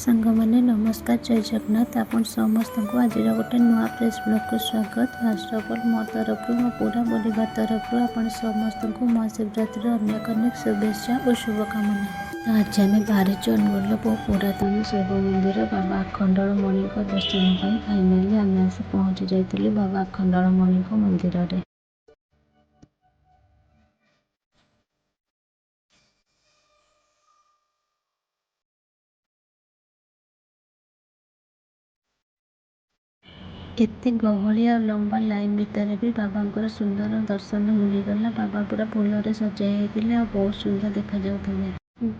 सांग मैंने नमस्कार जय जगन्नाथ आपण समस्त को आज गोटे नुआ प्रेस ब्लॉग को स्वागत। फास्ट ऑफ ऑल मो तरफ मो पूरा परिवार तरफ आपण समस्त को महाशिवरात्रि अनेक अनेक शुभेच्छा और शुभकामना। आज आम बाहर चल पुरातन शिव मंदिर बाबा अखंडलमणि दर्शन पर फाइनाली आम आसी पहुँची जाइए बाबा अखंडलमणि मंदिर में। एते गहली और लंबा लाइन भितर भी बाबा सुंदर दर्शन मिलगला। बाबा पूरा फूल सजाई होते और बहुत सुंदर देखा जाते।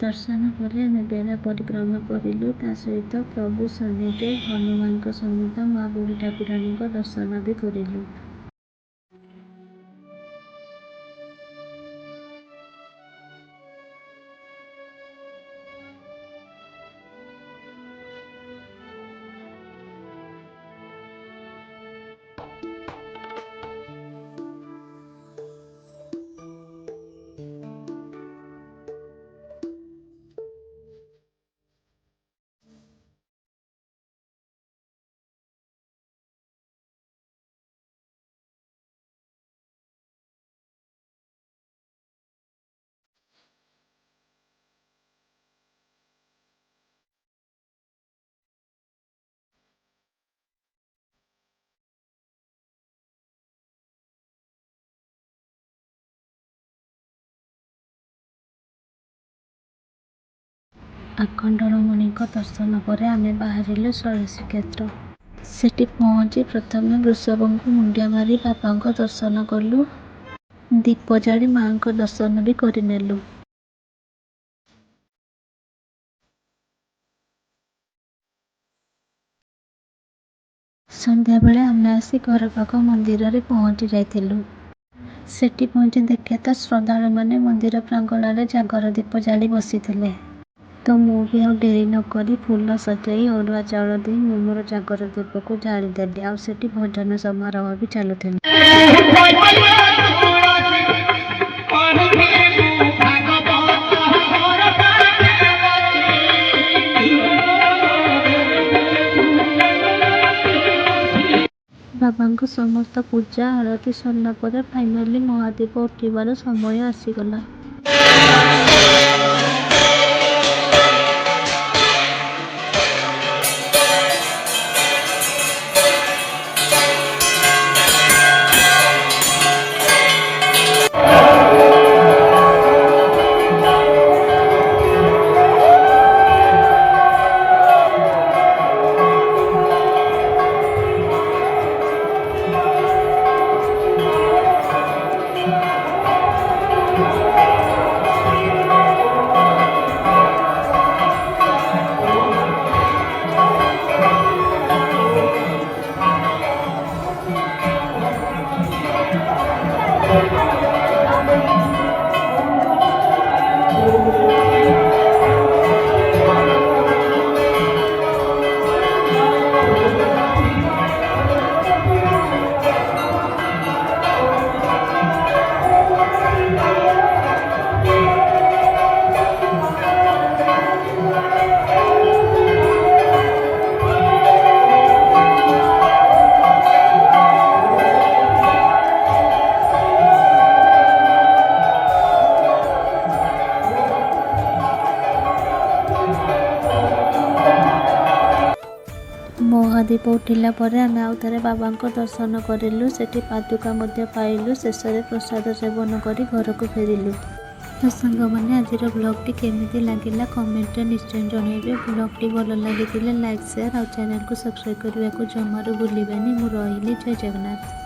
दर्शन पर बेला परिक्रमा करूँ ता सहित प्रभु सन्निधि हनुमान समेत माँ बुढ़ी ठाकुराणी दर्शन भी करूँ। अखंडलमणि दर्शन पर आम बाहर शैल श्रीक्षेत्र। सेठी पहुँची प्रथम वृषभ को मुंडिया मारी बाबा दर्शन कलु। दीप जाली माँ को दर्शन भी करनेलु। संध्या बेले आम आसी घर पाख मंदिर में पहुँची जाइलु। सेठी पहुँची देखे तो श्रद्धालु मैंने मंदिर प्रांगण में जागर दीप जाली बसी तो मुझे आ डेरी नक फूल सजाई अरुआ चाउल दे मोर जागर दीप को जालीदेली। आठी भजन समारोह भी चलुला। बाबा समस्त पूजा आरती सरला पर फाइनाली महादीप उठार समय आसीगला। महादीप उठिला पर आम आउ थे बाबा दर्शन करूँ। सेठी पादुका पाइलु। शेष में प्रसाद सेवन कर घर को फेरिलु। तो सांग मैंने आज ब्लॉग टी केमिति लगिला कमेंट निश्चय जनइबे। ब्लॉग टी भल लगी लाइक शेयर और चैनल को सब्सक्राइब करने को जमारू भूलिबानी। मु रहिली जय जगन्नाथ।